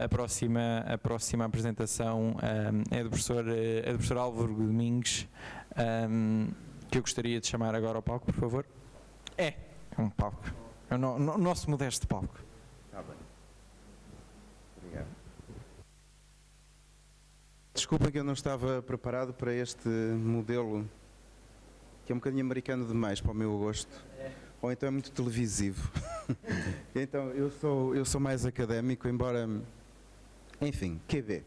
A próxima apresentação é do professor Álvaro Domingues, que eu gostaria de chamar agora ao palco, por favor. É um palco. É o nosso modesto palco. Está bem. Obrigado. Desculpa que eu não estava preparado para este modelo, que é um bocadinho americano demais para o meu gosto. Ou então é muito televisivo. Então, eu sou mais académico, embora... Enfim, QB.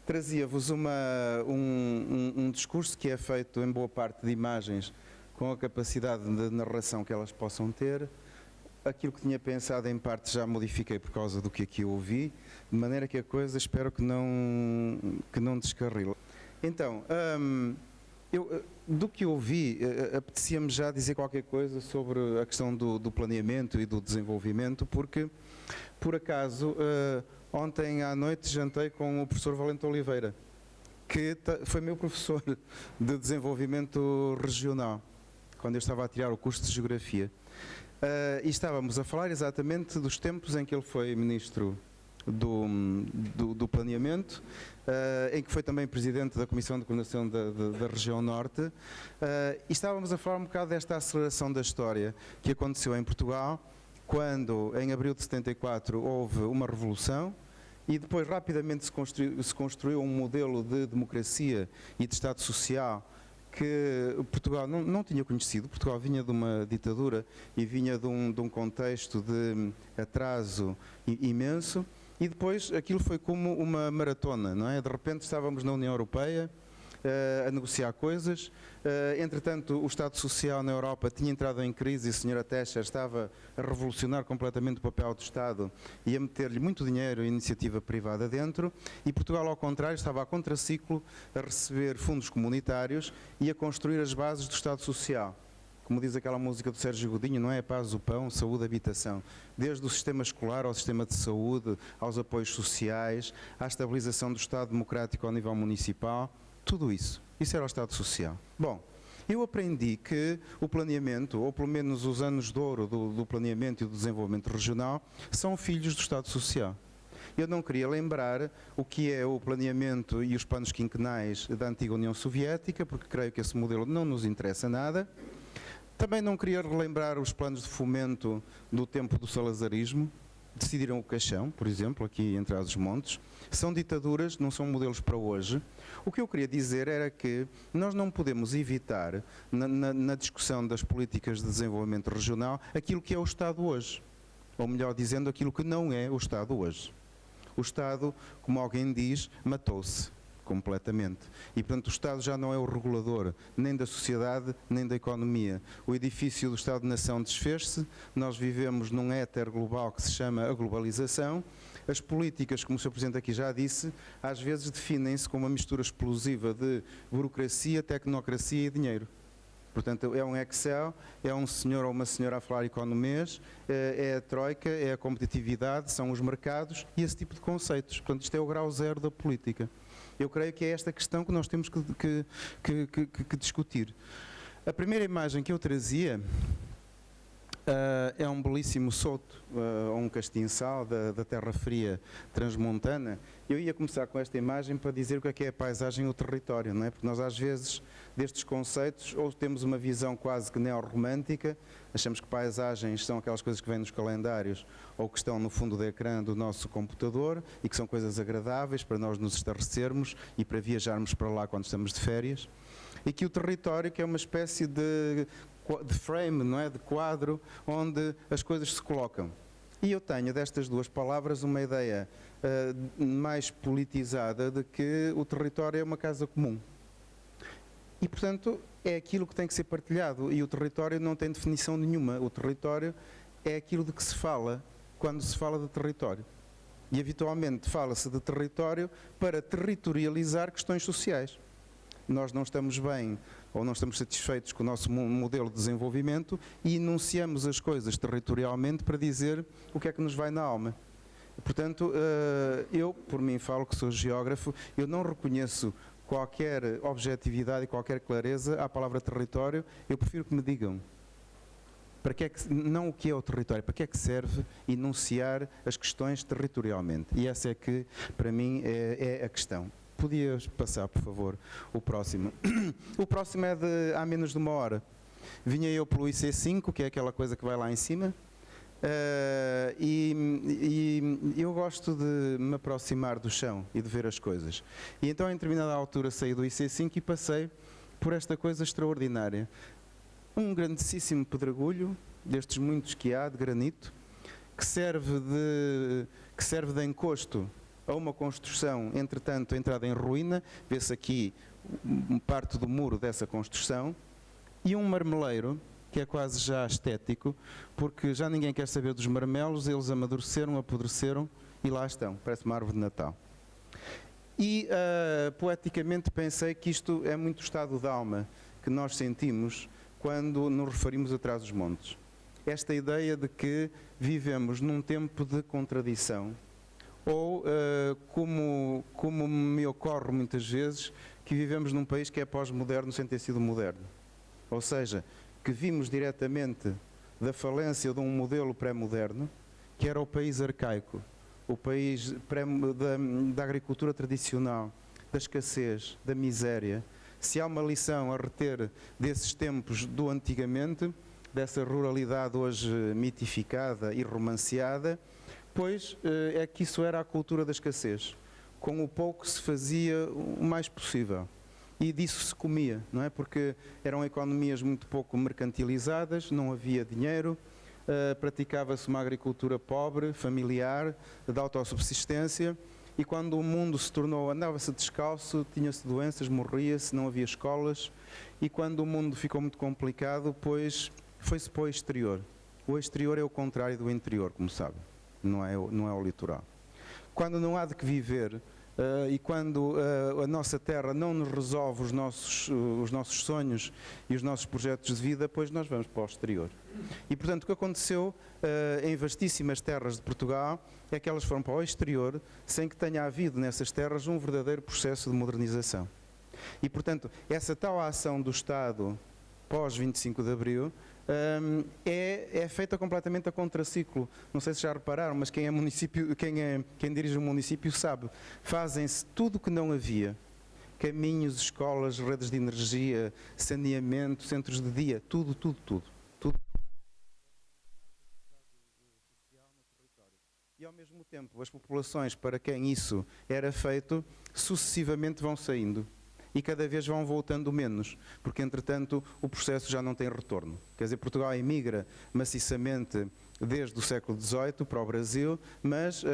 Trazia-vos um discurso que é feito em boa parte de imagens com a capacidade de narração que elas possam ter. Aquilo que tinha pensado em parte já modifiquei por causa do que aqui ouvi, de maneira que a coisa espero que não descarrile. Então, do que ouvi, apetecia-me já dizer qualquer coisa sobre a questão do planeamento e do desenvolvimento, porque, por acaso, ontem à noite jantei com o professor Valente Oliveira, que foi meu professor de desenvolvimento regional, quando eu estava a tirar o curso de Geografia. E estávamos a falar exatamente dos tempos em que ele foi ministro do planeamento, em que foi também presidente da Comissão de Coordenação da Região Norte, e estávamos a falar um bocado desta aceleração da história que aconteceu em Portugal, quando em abril de 74 houve uma revolução e depois rapidamente se construiu um modelo de democracia e de Estado Social que Portugal não tinha conhecido. Portugal vinha de uma ditadura e vinha de um contexto de atraso imenso, e depois aquilo foi como uma maratona, não é? De repente estávamos na União Europeia a negociar coisas, entretanto o Estado Social na Europa tinha entrado em crise e a senhora Thatcher estava a revolucionar completamente o papel do Estado e a meter-lhe muito dinheiro e iniciativa privada dentro, e Portugal, ao contrário, estava a contraciclo a receber fundos comunitários e a construir as bases do Estado Social. Como diz aquela música do Sérgio Godinho, não é? A paz, o pão, saúde, habitação. Desde o sistema escolar ao sistema de saúde, aos apoios sociais, à estabilização do Estado democrático ao nível municipal, tudo isso. Isso era o Estado Social. Bom, eu aprendi que o planeamento, ou pelo menos os anos de ouro do planeamento e do desenvolvimento regional, são filhos do Estado Social. Eu não queria lembrar o que é o planeamento e os planos quinquenais da antiga União Soviética, porque creio que esse modelo não nos interessa nada. Também não queria relembrar os planos de fomento do tempo do salazarismo. Decidiram o caixão, por exemplo, aqui em Trás-os-Montes. São ditaduras, não são modelos para hoje. O que eu queria dizer era que nós não podemos evitar, na discussão das políticas de desenvolvimento regional, aquilo que é o Estado hoje. Ou melhor dizendo, aquilo que não é o Estado hoje. O Estado, como alguém diz, matou-se completamente. E, portanto, o Estado já não é o regulador nem da sociedade, nem da economia. O edifício do Estado-nação desfez-se, nós vivemos num éter global que se chama a globalização. As políticas, como o Sr. Presidente aqui já disse, às vezes definem-se como uma mistura explosiva de burocracia, tecnocracia e dinheiro. Portanto, é um Excel, é um senhor ou uma senhora a falar economês, é a troika, é a competitividade, são os mercados e esse tipo de conceitos. Portanto, isto é o grau zero da política. Eu creio que é esta questão que nós temos que discutir. A primeira imagem que eu trazia é um belíssimo soto, um castiçal da terra fria transmontana. Eu ia começar com esta imagem para dizer o que é a paisagem e o território, não é? Porque nós às vezes destes conceitos ou temos uma visão quase que neorromântica, achamos que paisagens são aquelas coisas que vêm nos calendários ou que estão no fundo do ecrã do nosso computador e que são coisas agradáveis para nós nos estarrecermos e para viajarmos para lá quando estamos de férias. E que o território, que é uma espécie de frame, não é? De quadro onde as coisas se colocam. E eu tenho destas duas palavras uma ideia mais politizada de que o território é uma casa comum. E, portanto, é aquilo que tem que ser partilhado. E o território não tem definição nenhuma. O território é aquilo de que se fala quando se fala de território. E, habitualmente, fala-se de território para territorializar questões sociais. Nós não estamos bem ou não estamos satisfeitos com o nosso modelo de desenvolvimento e enunciamos as coisas territorialmente para dizer o que é que nos vai na alma. Portanto, eu, por mim falo que sou geógrafo, eu não reconheço qualquer objetividade e qualquer clareza à palavra território, eu prefiro que me digam. Para que é que, não o que é o território, para que é que serve enunciar as questões territorialmente? E essa é que, para mim, é a questão. Podias passar, por favor, o próximo. O próximo é de há menos de uma hora. Vinha eu pelo IC5, que é aquela coisa que vai lá em cima, e eu gosto de me aproximar do chão e de ver as coisas. E então, em determinada altura, saí do IC5 e passei por esta coisa extraordinária. Um grandíssimo pedregulho, destes muitos que há, de granito, que serve de encosto a uma construção, entretanto, entrada em ruína. Vê-se aqui parte do muro dessa construção, e um marmeleiro, que é quase já estético, porque já ninguém quer saber dos marmelos, eles amadureceram, apodreceram e lá estão, parece uma árvore de Natal. E poeticamente pensei que isto é muito o estado de alma que nós sentimos quando nos referimos a Trás-os-Montes. Esta ideia de que vivemos num tempo de contradição, ou como me ocorre muitas vezes, que vivemos num país que é pós-moderno sem ter sido moderno. Ou seja, que vimos diretamente da falência de um modelo pré-moderno, que era o país arcaico, o país da agricultura tradicional, da escassez, da miséria. Se há uma lição a reter desses tempos do antigamente, dessa ruralidade hoje mitificada e romanceada, pois é que isso era a cultura da escassez. Com o pouco se fazia o mais possível. E disso se comia, não é? Porque eram economias muito pouco mercantilizadas, não havia dinheiro, praticava-se uma agricultura pobre, familiar, de autossubsistência, e quando o mundo se tornou, andava-se descalço, tinha-se doenças, morria-se, não havia escolas, e quando o mundo ficou muito complicado, pois foi-se para o exterior. O exterior é o contrário do interior, como sabe, não é o litoral. Quando não há de que viver, e quando a nossa terra não nos resolve os nossos sonhos e os nossos projetos de vida, pois nós vamos para o exterior. E portanto o que aconteceu em vastíssimas terras de Portugal é que elas foram para o exterior sem que tenha havido nessas terras um verdadeiro processo de modernização. E portanto essa tal ação do Estado pós 25 de Abril é feita completamente a contraciclo. Não sei se já repararam, mas quem dirige o município sabe. Fazem-se tudo o que não havia. Caminhos, escolas, redes de energia, saneamento, centros de dia, tudo. E ao mesmo tempo, as populações para quem isso era feito, sucessivamente vão saindo. E cada vez vão voltando menos, porque entretanto o processo já não tem retorno. Quer dizer, Portugal emigra maciçamente desde o século XVIII para o Brasil, mas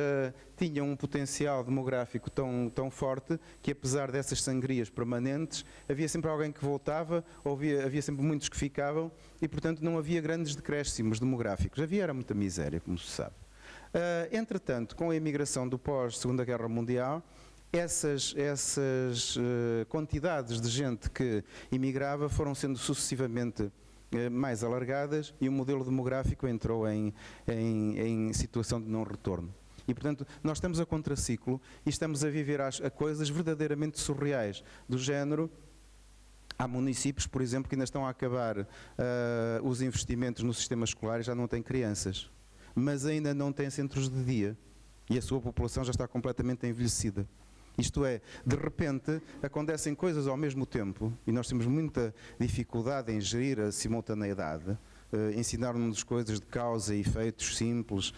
tinha um potencial demográfico tão forte que, apesar dessas sangrias permanentes, havia sempre alguém que voltava, havia sempre muitos que ficavam, e portanto não havia grandes decréscimos demográficos. Era muita miséria, como se sabe. Entretanto, com a imigração do pós-Segunda Guerra Mundial, essas quantidades de gente que imigrava foram sendo sucessivamente mais alargadas e o modelo demográfico entrou em situação de não retorno. E, portanto, nós estamos a contraciclo e estamos a viver a coisas verdadeiramente surreais, do género. Há municípios, por exemplo, que ainda estão a acabar os investimentos no sistema escolar e já não têm crianças, mas ainda não têm centros de dia e a sua população já está completamente envelhecida. Isto é, de repente, acontecem coisas ao mesmo tempo e nós temos muita dificuldade em gerir a simultaneidade, ensinar-nos coisas de causa e efeitos simples,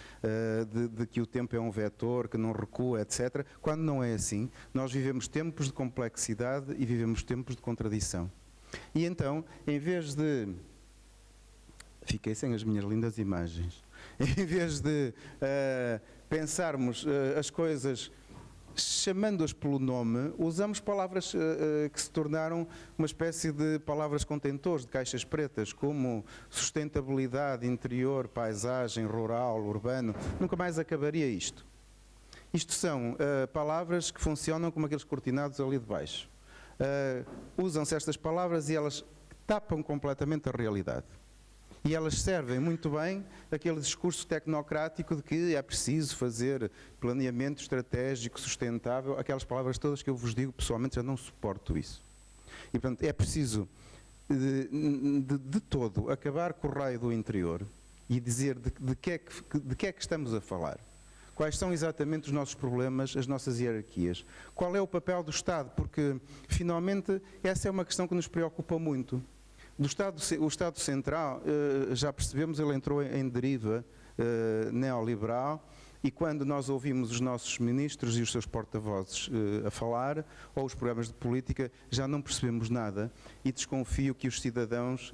de que o tempo é um vetor, que não recua, etc. Quando não é assim, nós vivemos tempos de complexidade e vivemos tempos de contradição. E então, em vez de... Fiquei sem as minhas lindas imagens. Em vez de pensarmos as coisas... chamando-as pelo nome, usamos palavras que se tornaram uma espécie de palavras contentores, de caixas pretas, como sustentabilidade, interior, paisagem, rural, urbano. Nunca mais acabaria isto. Isto são palavras que funcionam como aqueles cortinados ali de baixo. Usam-se estas palavras e elas tapam completamente a realidade. E elas servem muito bem aquele discurso tecnocrático de que é preciso fazer planeamento estratégico, sustentável, aquelas palavras todas que eu vos digo pessoalmente, já não suporto isso. E portanto é preciso de todo acabar com o raio do interior e dizer de que é que estamos a falar. Quais são exatamente os nossos problemas, as nossas hierarquias? Qual é o papel do Estado? Porque, finalmente, essa é uma questão que nos preocupa muito. O Estado Central, já percebemos, ele entrou em deriva neoliberal, e quando nós ouvimos os nossos ministros e os seus porta-vozes a falar, ou os programas de política, já não percebemos nada, e desconfio que os cidadãos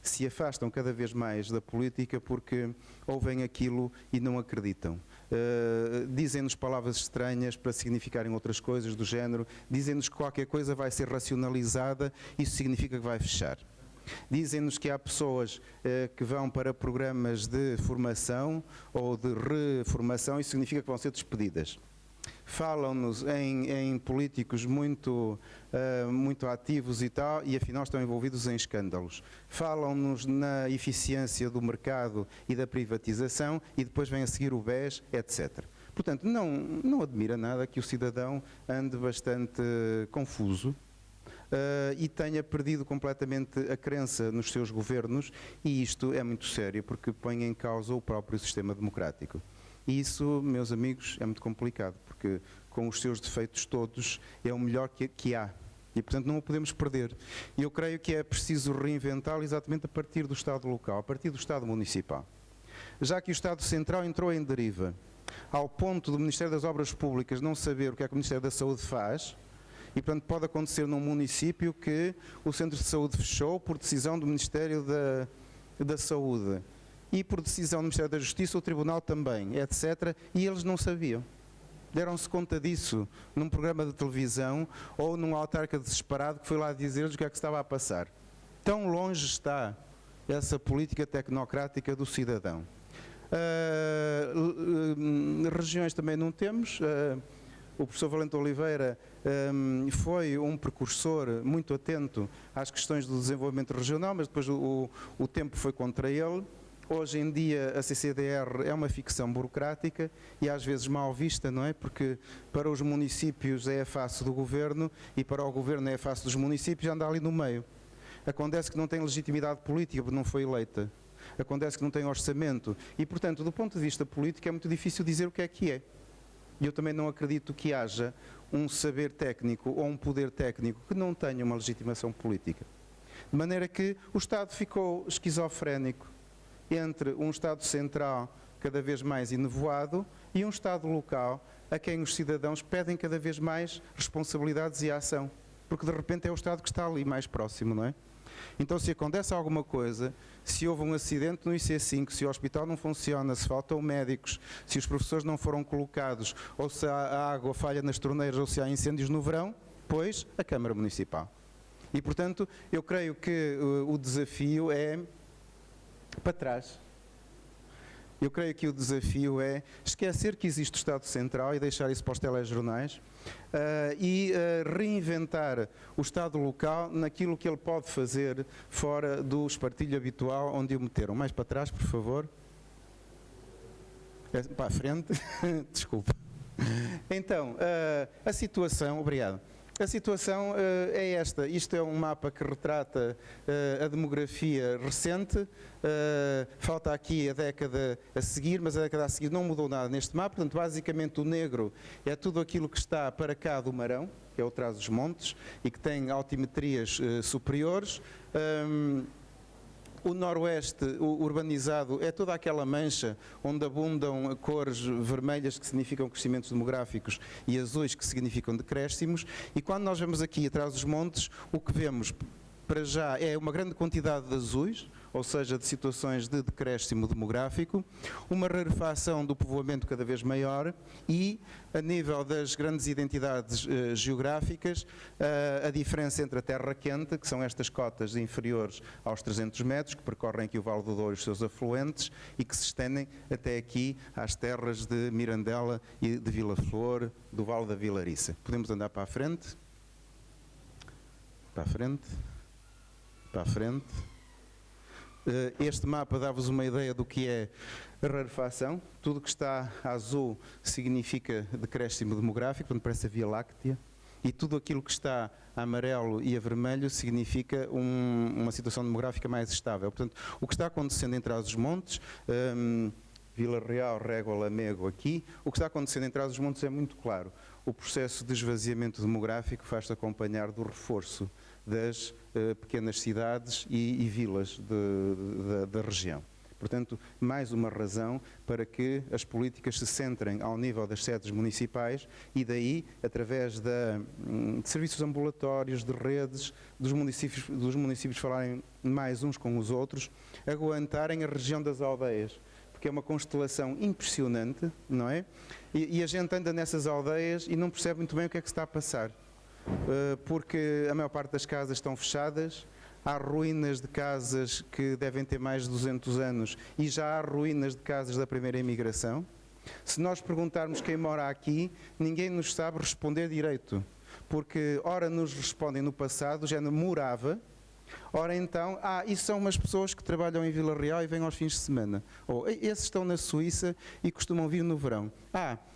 se afastam cada vez mais da política porque ouvem aquilo e não acreditam. Dizem-nos palavras estranhas para significarem outras coisas do género, dizem-nos que qualquer coisa vai ser racionalizada, isso significa que vai fechar. Dizem-nos que há pessoas que vão para programas de formação ou de reformação, isso significa que vão ser despedidas. Falam-nos em políticos muito ativos e tal, e afinal estão envolvidos em escândalos. Falam-nos na eficiência do mercado e da privatização, e depois vem a seguir o BES, etc. Portanto, não admira nada que o cidadão ande bastante confuso e tenha perdido completamente a crença nos seus governos, e isto é muito sério porque põe em causa o próprio sistema democrático. E isso, meus amigos, é muito complicado, porque com os seus defeitos todos é o melhor que há. E, portanto, não o podemos perder. E eu creio que é preciso reinventá-lo exatamente a partir do Estado local, a partir do Estado municipal. Já que o Estado Central entrou em deriva, ao ponto do Ministério das Obras Públicas não saber o que é que o Ministério da Saúde faz, e, portanto, pode acontecer num município que o centro de saúde fechou por decisão do Ministério da Saúde e por decisão do Ministério da Justiça, o Tribunal também, etc. E eles não sabiam. Deram-se conta disso num programa de televisão ou num autarca desesperado que foi lá dizer-lhes o que é que estava a passar. Tão longe está essa política tecnocrática do cidadão. Regiões também não temos. O professor Valente Oliveira foi um precursor muito atento às questões do desenvolvimento regional, mas depois o tempo foi contra ele. Hoje em dia a CCDR é uma ficção burocrática e às vezes mal vista, não é? Porque para os municípios é a face do governo e para o governo é a face dos municípios, anda ali no meio. Acontece que não tem legitimidade política porque não foi eleita. Acontece que não tem orçamento e, portanto, do ponto de vista político é muito difícil dizer o que é. E eu também não acredito que haja um saber técnico ou um poder técnico que não tenha uma legitimação política. De maneira que o Estado ficou esquizofrénico entre um Estado central cada vez mais enevoado e um Estado local a quem os cidadãos pedem cada vez mais responsabilidades e ação. Porque de repente é o Estado que está ali mais próximo, não é? Então, se acontece alguma coisa, se houve um acidente no IC5, se o hospital não funciona, se faltam médicos, se os professores não foram colocados, ou se a água falha nas torneiras, ou se há incêndios no verão, pois a Câmara Municipal. E, portanto, eu creio que o desafio é para trás. Eu creio que o desafio é esquecer que existe o Estado Central e deixar isso para os telejornais e reinventar o Estado local naquilo que ele pode fazer fora do espartilho habitual onde o meteram. Mais para trás, por favor. Para a frente. Desculpa. Então, a situação... Obrigado. A situação é esta. Isto é um mapa que retrata a demografia recente. Falta aqui a década a seguir, mas a década a seguir não mudou nada neste mapa. Portanto, basicamente o negro é tudo aquilo que está para cá do Marão, que é o Trás-os-Montes, e que tem altimetrias superiores. O noroeste urbanizado é toda aquela mancha onde abundam cores vermelhas que significam crescimentos demográficos e azuis que significam decréscimos, e quando nós vemos aqui atrás dos montes, o que vemos para já é uma grande quantidade de azuis, ou seja, de situações de decréscimo demográfico, uma rarefação do povoamento cada vez maior e, a nível das grandes identidades geográficas, a diferença entre a terra quente, que são estas cotas inferiores aos 300 metros, que percorrem aqui o Vale do Douro e os seus afluentes e que se estendem até aqui às terras de Mirandela e de Vila Flor, do Vale da Vilariça. Podemos andar para a frente? Para a frente? Para a frente? Este mapa dá-vos uma ideia do que é a rarefação. Tudo que está azul significa decréscimo demográfico, portanto parece a Via Láctea. E tudo aquilo que está a amarelo e a vermelho significa uma situação demográfica mais estável. Portanto, o que está acontecendo em Trás-os-Montes, Vila Real, Régua, Lamego aqui, o que está acontecendo em Trás-os-Montes é muito claro. O processo de esvaziamento demográfico faz-se acompanhar do reforço das pequenas cidades e vilas da região. Portanto, mais uma razão para que as políticas se centrem ao nível das sedes municipais e daí, através de serviços ambulatórios, de redes, dos municípios falarem mais uns com os outros, aguentarem a região das aldeias, porque é uma constelação impressionante, não é? E a gente anda nessas aldeias e não percebe muito bem o que é que se está a passar, porque a maior parte das casas estão fechadas. Há ruínas de casas que devem ter mais de 200 anos e já há ruínas de casas da primeira imigração. Se nós perguntarmos quem mora aqui, ninguém nos sabe responder direito, porque ora nos respondem no passado, já morava, ora então, isso são umas pessoas que trabalham em Vila Real e vêm aos fins de semana. Ou esses estão na Suíça e costumam vir no verão.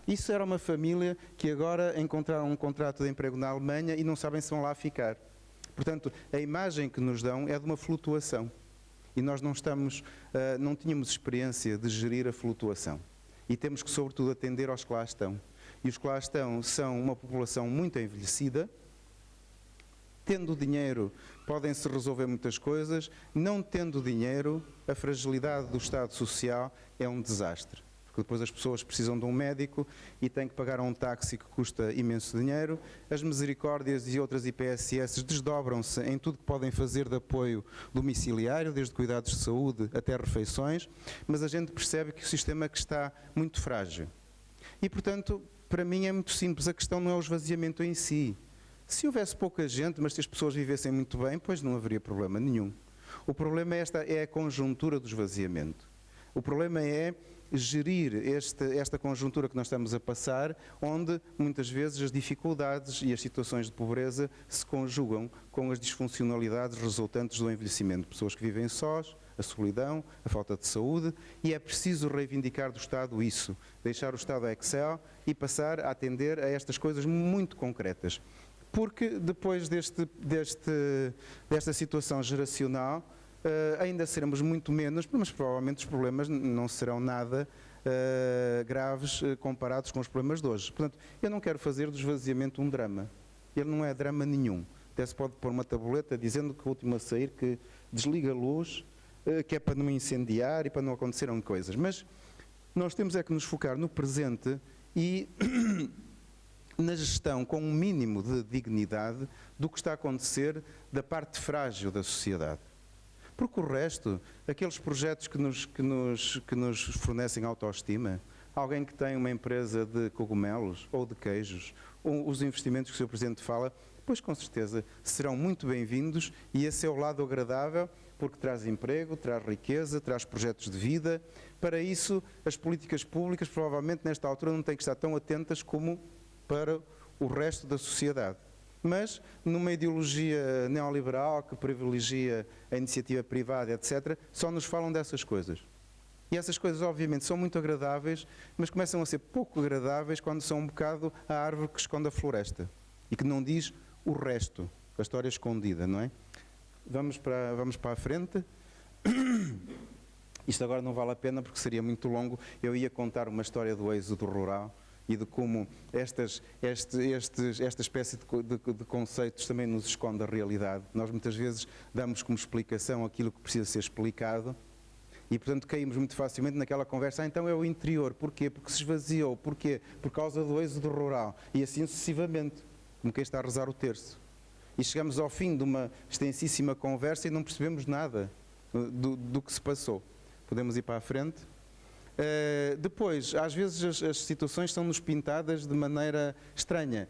Isso era uma família que agora encontraram um contrato de emprego na Alemanha e não sabem se vão lá ficar. Portanto, a imagem que nos dão é de uma flutuação e nós não tínhamos experiência de gerir a flutuação e temos que, sobretudo, atender aos que lá estão. E os que lá estão são uma população muito envelhecida, tendo dinheiro podem-se resolver muitas coisas, não tendo dinheiro, a fragilidade do Estado Social é um desastre. Porque depois as pessoas precisam de um médico e têm que pagar um táxi que custa imenso dinheiro. As misericórdias e outras IPSS desdobram-se em tudo que podem fazer de apoio domiciliário, desde cuidados de saúde até refeições, mas a gente percebe que o sistema é que está muito frágil. E, portanto, para mim é muito simples, a questão não é o esvaziamento em si. Se houvesse pouca gente, mas se as pessoas vivessem muito bem, pois não haveria problema nenhum. O problema é a conjuntura do esvaziamento. O problema é gerir esta conjuntura que nós estamos a passar, onde muitas vezes as dificuldades e as situações de pobreza se conjugam com as disfuncionalidades resultantes do envelhecimento. Pessoas que vivem sós, a solidão, a falta de saúde, e é preciso reivindicar do Estado isso, deixar o Estado Excel e passar a atender a estas coisas muito concretas. Porque depois desta situação geracional, ainda seremos muito menos, mas provavelmente os problemas não serão nada graves comparados com os problemas de hoje. Portanto, eu não quero fazer do esvaziamento um drama. Ele não é drama nenhum. Até se pode pôr uma tabuleta dizendo que o último a sair que desliga a luz, que é para não incendiar e para não acontecerem coisas. Mas nós temos é que nos focar no presente e na gestão com um mínimo de dignidade do que está a acontecer da parte frágil da sociedade. Porque o resto, aqueles projetos que nos fornecem autoestima, alguém que tem uma empresa de cogumelos ou de queijos, ou os investimentos que o Sr. Presidente fala, pois com certeza serão muito bem-vindos e esse é o lado agradável, porque traz emprego, traz riqueza, traz projetos de vida. Para isso, as políticas públicas, provavelmente nesta altura, não têm que estar tão atentas como para o resto da sociedade. Mas, numa ideologia neoliberal que privilegia a iniciativa privada, etc., só nos falam dessas coisas. E essas coisas, obviamente, são muito agradáveis, mas começam a ser pouco agradáveis quando são um bocado a árvore que esconde a floresta e que não diz o resto, a história escondida, não é? Vamos para a frente. Isto agora não vale a pena porque seria muito longo. Eu ia contar uma história do êxodo rural e de como esta espécie de conceitos também nos esconde a realidade. Nós muitas vezes damos como explicação aquilo que precisa ser explicado e, portanto, caímos muito facilmente naquela conversa. Então é o interior. Porquê? Porque se esvaziou. Porquê? Por causa do êxodo rural. E assim sucessivamente, como quem está a rezar o terço. E chegamos ao fim de uma extensíssima conversa e não percebemos nada do que se passou. Podemos ir para a frente? Depois, às vezes as situações são-nos pintadas de maneira estranha.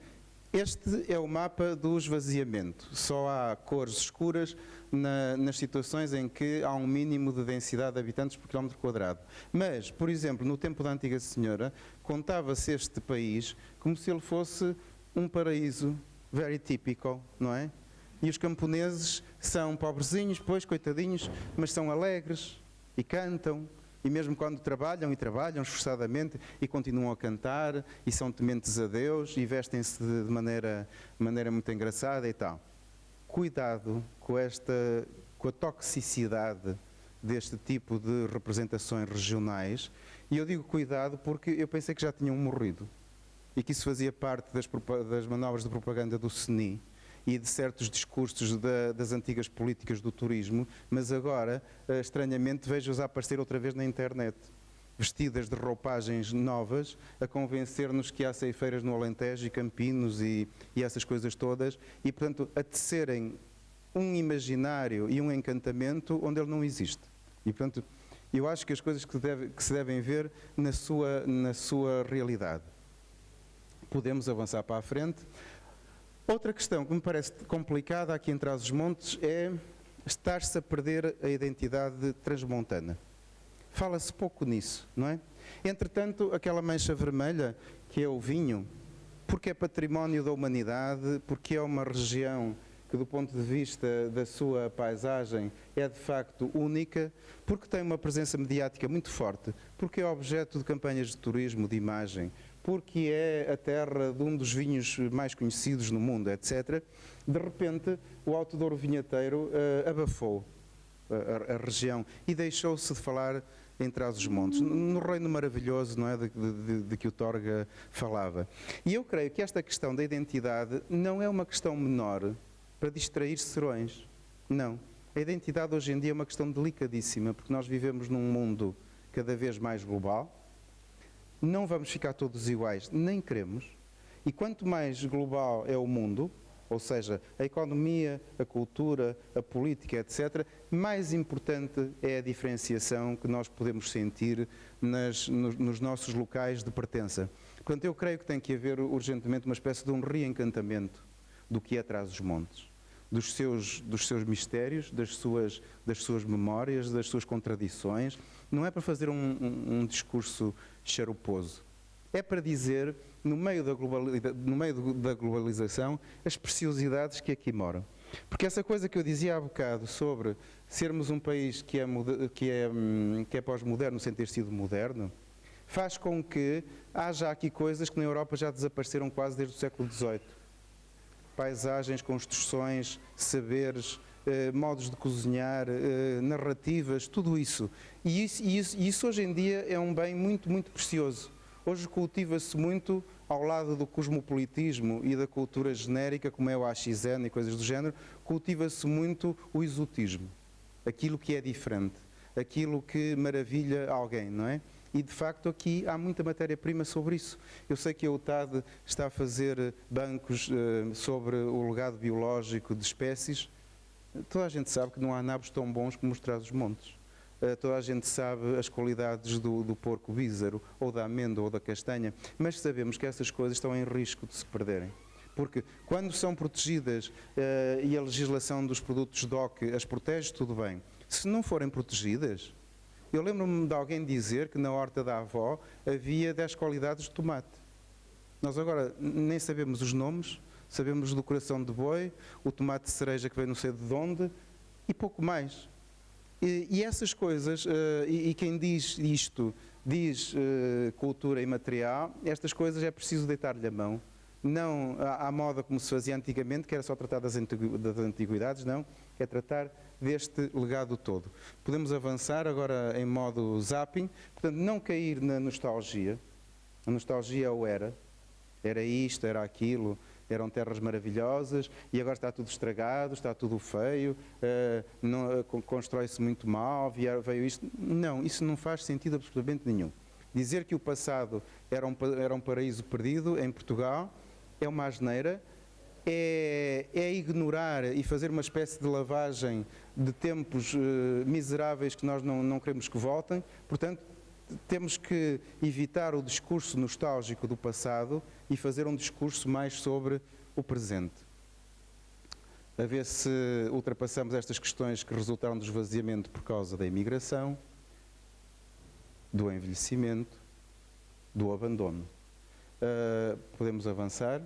Este é o mapa do esvaziamento. Só há cores escuras nas situações em que há um mínimo de densidade de habitantes por quilómetro quadrado. Mas, por exemplo, no tempo da Antiga Senhora, contava-se este país como se ele fosse um paraíso very typical, não é? E os camponeses são pobrezinhos, pois, coitadinhos, mas são alegres e cantam E mesmo quando trabalham, e trabalham esforçadamente, e continuam a cantar, e são tementes a Deus, e vestem-se de maneira muito engraçada e tal. Cuidado com a toxicidade deste tipo de representações regionais. E eu digo cuidado porque eu pensei que já tinham morrido. E que isso fazia parte das manobras de propaganda do CNI e de certos discursos das antigas políticas do turismo, mas agora, estranhamente, vejo-os a aparecer outra vez na internet, vestidas de roupagens novas, a convencer-nos que há ceifeiras no Alentejo e Campinos e essas coisas todas, e, portanto, a tecerem um imaginário e um encantamento onde ele não existe. E, portanto, eu acho que as coisas que se devem ver na sua realidade. Podemos avançar para a frente. Outra questão que me parece complicada aqui em Trás-os-Montes é estar-se a perder a identidade transmontana. Fala-se pouco nisso, não é? Entretanto, aquela mancha vermelha, que é o vinho, porque é património da humanidade, porque é uma região que, do ponto de vista da sua paisagem, é de facto única, porque tem uma presença mediática muito forte, porque é objeto de campanhas de turismo, de imagem, porque é a terra de um dos vinhos mais conhecidos no mundo, etc. De repente, o Alto Douro vinheteiro abafou a região e deixou-se de falar em Trás-os-Montes, no reino maravilhoso, não é, de que o Torga falava. E eu creio que esta questão da identidade não é uma questão menor para distrair serões. Não. A identidade hoje em dia é uma questão delicadíssima, porque nós vivemos num mundo cada vez mais global. Não vamos ficar todos iguais, nem queremos. E quanto mais global é o mundo, ou seja, a economia, a cultura, a política, etc., mais importante é a diferenciação que nós podemos sentir nos nossos locais de pertença. Portanto, eu creio que tem que haver urgentemente uma espécie de um reencantamento do que é Trás-os-Montes, dos seus mistérios, das suas memórias, das suas contradições. Não é para fazer um discurso charuposo. É para dizer, no meio da globalização, as preciosidades que aqui moram. Porque essa coisa que eu dizia há bocado sobre sermos um país que é pós-moderno sem ter sido moderno, faz com que haja aqui coisas que na Europa já desapareceram quase desde o século XVIII. Paisagens, construções, saberes, modos de cozinhar, narrativas, tudo isso. E isso hoje em dia é um bem muito, muito precioso. Hoje cultiva-se muito, ao lado do cosmopolitismo e da cultura genérica, como é o AXN e coisas do género, cultiva-se muito o exotismo. Aquilo que é diferente, aquilo que maravilha alguém, não é? E, de facto, aqui há muita matéria-prima sobre isso. Eu sei que a UTAD está a fazer bancos sobre o legado biológico de espécies. Toda a gente sabe que não há nabos tão bons como os Trás-os-Montes. Toda a gente sabe as qualidades do porco bízaro, ou da amêndoa, ou da castanha, mas sabemos que essas coisas estão em risco de se perderem. Porque quando são protegidas e a legislação dos produtos DOC as protege, tudo bem. Se não forem protegidas, eu lembro-me de alguém dizer que na horta da avó havia 10 qualidades de tomate. Nós agora nem sabemos os nomes, sabemos do coração de boi, o tomate de cereja que veio não sei de onde e pouco mais. E essas coisas, e quem diz isto, diz cultura imaterial, estas coisas é preciso deitar-lhe a mão. Não à moda como se fazia antigamente, que era só tratar das antiguidades, não, é tratar deste legado todo. Podemos avançar agora em modo zapping, portanto, não cair na nostalgia. A nostalgia era isto, era aquilo, eram terras maravilhosas e agora está tudo estragado, está tudo feio, constrói-se muito mal, veio isto. Não, isso não faz sentido absolutamente nenhum. Dizer que o passado era um paraíso perdido em Portugal é uma asneira, é ignorar e fazer uma espécie de lavagem de tempos miseráveis que nós não queremos que voltem. Portanto, temos que evitar o discurso nostálgico do passado e fazer um discurso mais sobre o presente. A ver se ultrapassamos estas questões que resultaram do esvaziamento por causa da imigração, do envelhecimento, do abandono. Podemos avançar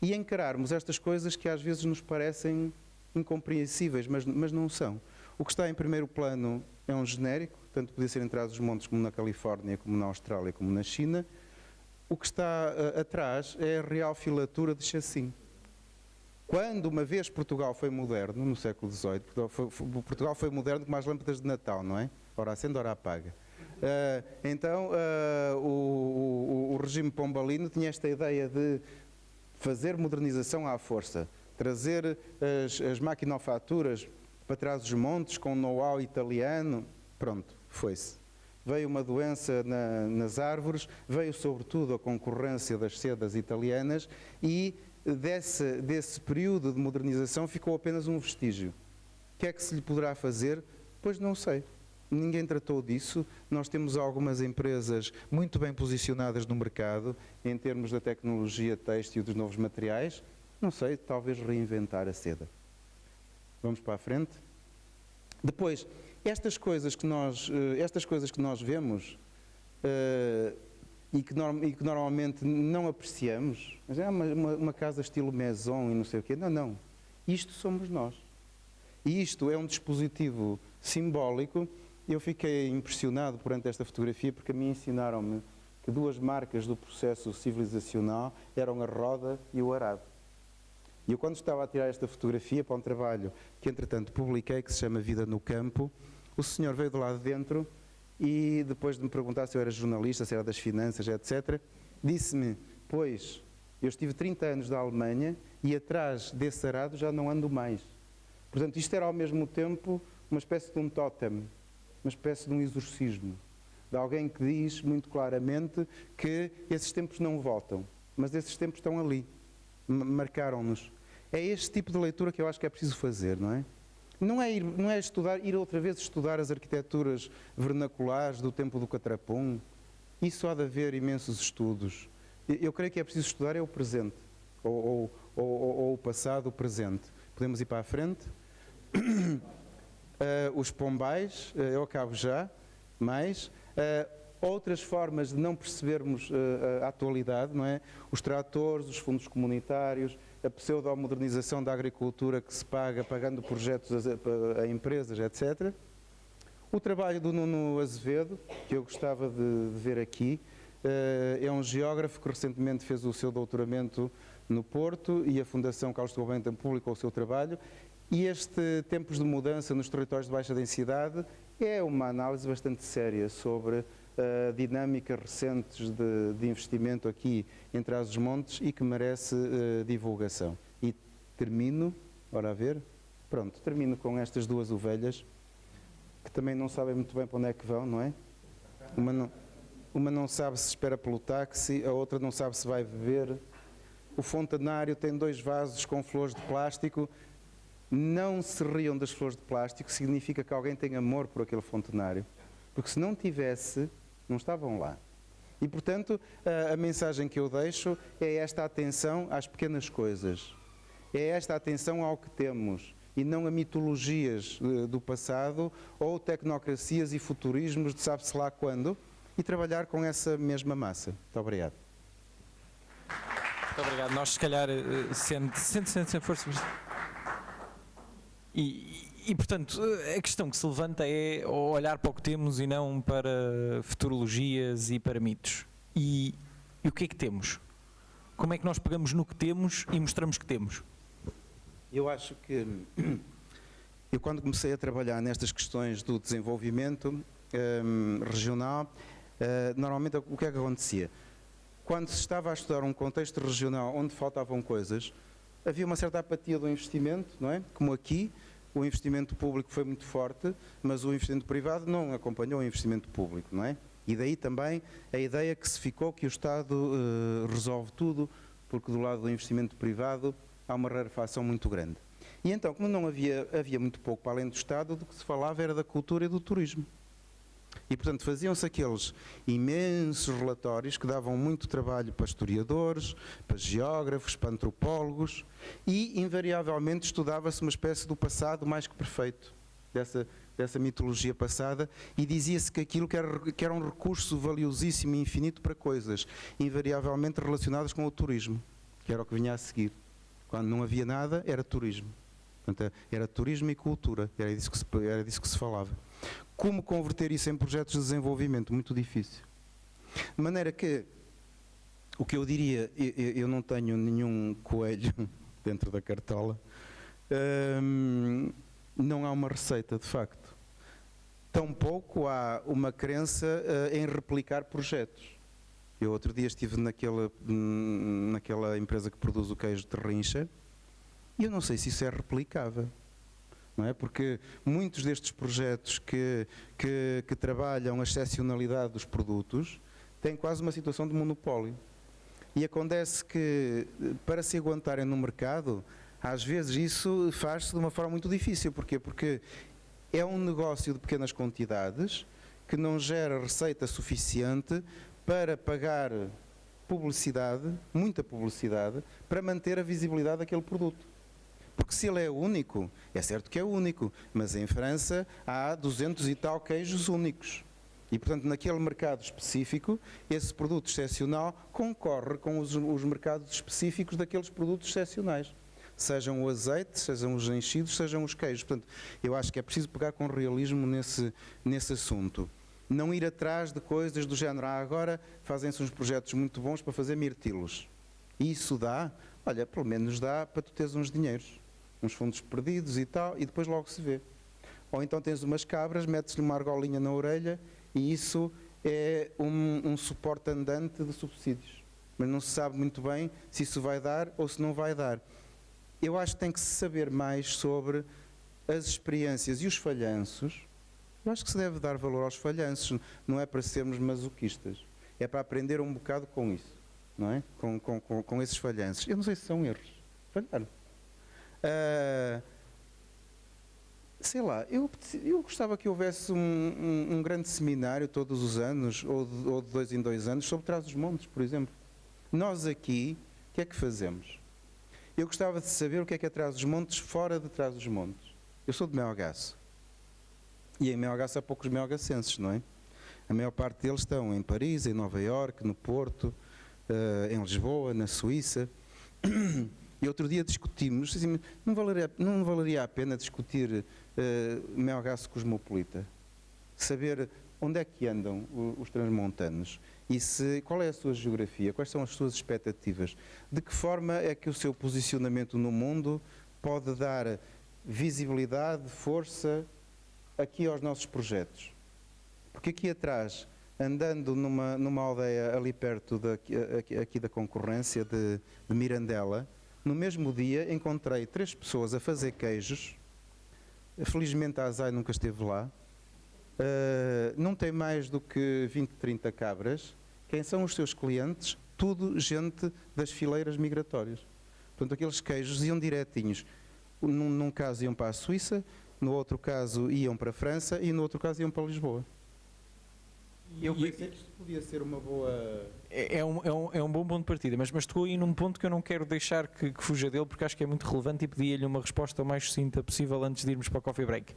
e encararmos estas coisas que às vezes nos parecem incompreensíveis, mas não são. O que está em primeiro plano é um genérico, portanto podia ser em Trás-os-Montes como na Califórnia, como na Austrália, como na China. O que está atrás é a real filatura de chassim. Quando uma vez Portugal foi moderno, no século XVIII, Portugal foi moderno como as lâmpadas de Natal, não é? Ora acende, ora apaga. Então o regime pombalino tinha esta ideia de fazer modernização à força, trazer as maquinofaturas para Trás-os-Montes com know-how italiano. Pronto, foi-se. Veio uma doença nas árvores, veio sobretudo a concorrência das sedas italianas e desse período de modernização ficou apenas um vestígio. O que é que se lhe poderá fazer? Pois não sei. Ninguém tratou disso. Nós temos algumas empresas muito bem posicionadas no mercado em termos da tecnologia têxtil e dos novos materiais. Não sei, talvez reinventar a seda. Vamos para a frente? Depois, estas coisas que nós vemos e que normalmente não apreciamos, mas é uma casa estilo maison e não sei o quê. Não, não. Isto somos nós. E isto é um dispositivo simbólico. Eu fiquei impressionado perante esta fotografia porque a mim ensinaram-me que duas marcas do processo civilizacional eram a roda e o arado. E eu, quando estava a tirar esta fotografia para um trabalho que, entretanto, publiquei, que se chama Vida no Campo, o senhor veio do lado de dentro e, depois de me perguntar se eu era jornalista, se era das finanças, etc., disse-me, pois, eu estive 30 anos na Alemanha e atrás desse arado já não ando mais. Portanto, isto era ao mesmo tempo uma espécie de um tótem, uma espécie de um exorcismo, de alguém que diz muito claramente que esses tempos não voltam, mas esses tempos estão ali, marcaram-nos. É este tipo de leitura que eu acho que é preciso fazer, não é? Não é ir outra vez estudar as arquiteturas vernaculares do tempo do Catrapum. Isso há de haver imensos estudos. Eu creio que é preciso estudar o presente, ou o passado, o presente. Podemos ir para a frente? Os pombais, eu acabo já, mais outras formas de não percebermos a atualidade, não é? Os tratores, os fundos comunitários, a pseudo-modernização da agricultura que se paga pagando projetos a empresas, etc. O trabalho do Nuno Azevedo, que eu gostava de ver aqui, é um geógrafo que recentemente fez o seu doutoramento no Porto e a Fundação Carlos de Gulbenkian publicou o seu trabalho. E este Tempos de Mudança nos Territórios de Baixa Densidade é uma análise bastante séria sobre dinâmicas recentes de investimento aqui em Trás-os-Montes e que merece divulgação. E termino, ora a ver, pronto, termino com estas duas ovelhas que também não sabem muito bem para onde é que vão, não é? Uma não sabe se espera pelo táxi, a outra não sabe se vai beber. O fontanário tem 2 vasos com flores de plástico. Não se riam das flores de plástico, significa que alguém tem amor por aquele fontanário. Porque se não tivesse, não estavam lá. E, portanto, a mensagem que eu deixo é esta atenção às pequenas coisas. É esta atenção ao que temos e não a mitologias do passado ou tecnocracias e futurismos de sabe-se lá quando e trabalhar com essa mesma massa. Muito obrigado. Muito obrigado. Nós, se calhar, sem força. E, portanto, a questão que se levanta é olhar para o que temos e não para futurologias e para mitos. E o que é que temos? Como é que nós pegamos no que temos e mostramos que temos? Eu acho que, eu quando comecei a trabalhar nestas questões do desenvolvimento regional, normalmente o que é que acontecia? Quando se estava a estudar um contexto regional onde faltavam coisas, havia uma certa apatia do investimento, não é? Como aqui, o investimento público foi muito forte, mas o investimento privado não acompanhou o investimento público, não é? E daí também a ideia que se ficou que o Estado resolve tudo, porque do lado do investimento privado há uma rarefação muito grande. E então, como não havia muito pouco para além do Estado, do que se falava era da cultura e do turismo. E, portanto, faziam-se aqueles imensos relatórios que davam muito trabalho para historiadores, para geógrafos, para antropólogos e, invariavelmente, estudava-se uma espécie do passado mais que perfeito, dessa mitologia passada, e dizia-se que aquilo que era um recurso valiosíssimo e infinito para coisas, invariavelmente relacionadas com o turismo, que era o que vinha a seguir. Quando não havia nada, era turismo. Portanto, era turismo e cultura, era disso que se falava. Como converter isso em projetos de desenvolvimento? Muito difícil. De maneira que, o que eu diria, eu não tenho nenhum coelho dentro da cartola, não há uma receita, de facto. Tampouco há uma crença em replicar projetos. Eu outro dia estive naquela empresa que produz o queijo de Rincha e eu não sei se isso é replicável. Não é? Porque muitos destes projetos que trabalham a excepcionalidade dos produtos têm quase uma situação de monopólio. E acontece que, para se aguentarem no mercado, às vezes isso faz-se de uma forma muito difícil. Porquê? Porque é um negócio de pequenas quantidades que não gera receita suficiente para pagar publicidade, muita publicidade, para manter a visibilidade daquele produto. Porque se ele é único, é certo que é único, mas em França há 200 e tal queijos únicos. E, portanto, naquele mercado específico, esse produto excepcional concorre com os mercados específicos daqueles produtos excepcionais. Sejam o azeite, sejam os enchidos, sejam os queijos. Portanto, eu acho que é preciso pegar com realismo nesse assunto. Não ir atrás de coisas do género, agora fazem-se uns projetos muito bons para fazer mirtilos. E isso dá, olha, pelo menos dá para tu teres uns dinheiros, uns fundos perdidos e tal, e depois logo se vê. Ou então tens umas cabras, metes-lhe uma argolinha na orelha e isso é um suporte andante de subsídios. Mas não se sabe muito bem se isso vai dar ou se não vai dar. Eu acho que tem que se saber mais sobre as experiências e os falhanços. Eu acho que se deve dar valor aos falhanços, não é para sermos masoquistas, é para aprender um bocado com isso, não é? Com esses falhanços. Eu não sei se são erros, falharam. Sei lá, eu gostava que houvesse um grande seminário todos os anos, ou de 2 em 2 anos, sobre Trás-os-Montes, por exemplo. Nós aqui, o que é que fazemos? Eu gostava de saber o que é Trás-os-Montes fora de Trás-os-Montes. Eu sou de Melgaço. E em Melgaço há poucos melgacenses, não é? A maior parte deles estão em Paris, em Nova Iorque, no Porto, em Lisboa, na Suíça. E outro dia discutimos, assim, não valeria a pena discutir Melgaço cosmopolita? Saber onde é que andam os transmontanos e qual é a sua geografia, quais são as suas expectativas, de que forma é que o seu posicionamento no mundo pode dar visibilidade, força aqui aos nossos projetos. Porque aqui atrás, andando numa aldeia ali perto aqui da concorrência de Mirandela, no mesmo dia encontrei 3 pessoas a fazer queijos. Felizmente a Azai nunca esteve lá. Não tem mais do que 20, 30 cabras. Quem são os seus clientes? Tudo gente das fileiras migratórias. Portanto, aqueles queijos iam direitinhos. Num caso iam para a Suíça, no outro caso iam para a França e no outro caso iam para Lisboa. E eu pensei que isto podia ser uma boa... É um bom ponto de partida, mas tocou aí num ponto que eu não quero deixar que fuja dele, porque acho que é muito relevante e pedia-lhe uma resposta o mais sucinta possível antes de irmos para o coffee break.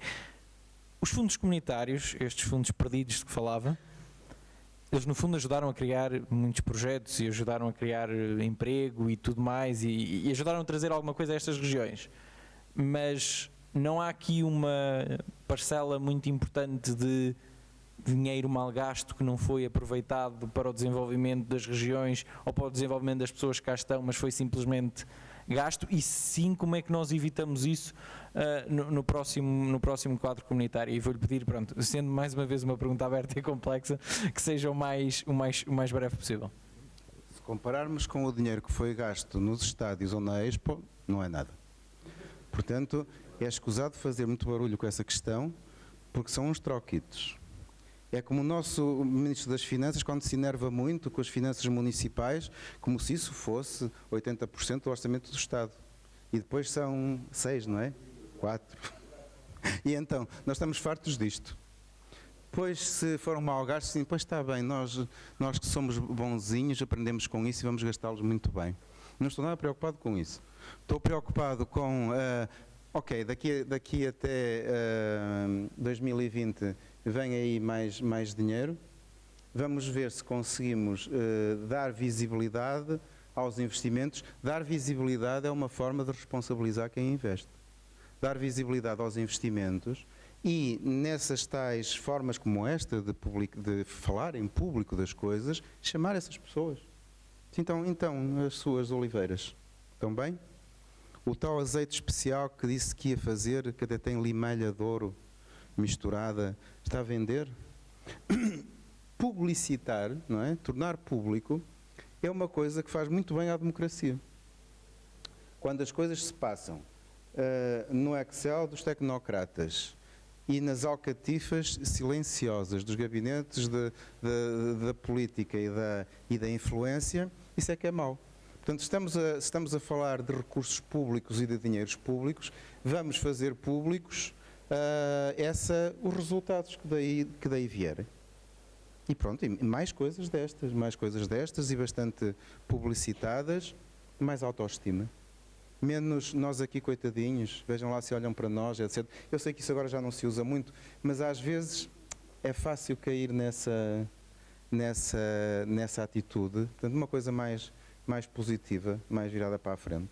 Os fundos comunitários, estes fundos perdidos de que falava, eles no fundo ajudaram a criar muitos projetos e ajudaram a criar emprego e tudo mais e ajudaram a trazer alguma coisa a estas regiões. Mas não há aqui uma parcela muito importante de dinheiro mal gasto que não foi aproveitado para o desenvolvimento das regiões ou para o desenvolvimento das pessoas que cá estão, mas foi simplesmente gasto, e sim, como é que nós evitamos isso no próximo quadro comunitário? E vou-lhe pedir, pronto, sendo mais uma vez uma pergunta aberta e complexa, que seja o mais breve possível. Se compararmos com o dinheiro que foi gasto nos estádios ou na Expo, não é nada. Portanto, é escusado fazer muito barulho com essa questão, porque são uns troquitos. É como o nosso Ministro das Finanças, quando se enerva muito com as finanças municipais, como se isso fosse 80% do orçamento do Estado. E depois são 6, não é? 4. E então, nós estamos fartos disto. Pois, se for um mau gasto, sim, pois está bem, nós que somos bonzinhos, aprendemos com isso e vamos gastá-los muito bem. Não estou nada preocupado com isso. Estou preocupado com, ok, daqui até 2020 vem aí mais dinheiro, vamos ver se conseguimos dar visibilidade aos investimentos. Dar visibilidade é uma forma de responsabilizar quem investe. dar visibilidade aos investimentos e nessas tais formas como esta de falar em público das coisas, chamar essas pessoas. Então, as suas oliveiras, estão bem? O tal azeite especial que disse que ia fazer, que até tem limelha de ouro misturada, está a vender? Publicitar, não é? Tornar público é uma coisa que faz muito bem à democracia. Quando as coisas se passam no Excel dos tecnocratas e nas alcatifas silenciosas dos gabinetes da política e da influência, isso é que é mau. Portanto, estamos a falar de recursos públicos e de dinheiros públicos, vamos fazer públicos os resultados que daí vierem. E pronto, e mais coisas destas e bastante publicitadas, mais autoestima. Menos nós aqui coitadinhos, vejam lá se olham para nós, etc. Eu sei que isso agora já não se usa muito, mas às vezes é fácil cair nessa atitude. Portanto, uma coisa mais positiva, mais virada para a frente.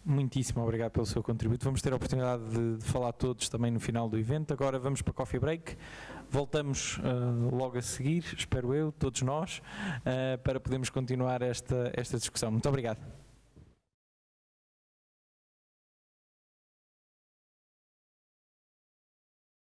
Muitíssimo obrigado pelo seu contributo. Vamos ter a oportunidade de falar todos também no final do evento. Agora vamos para Coffee Break. Voltamos logo a seguir, espero eu, todos nós, para podermos continuar esta discussão. Muito obrigado.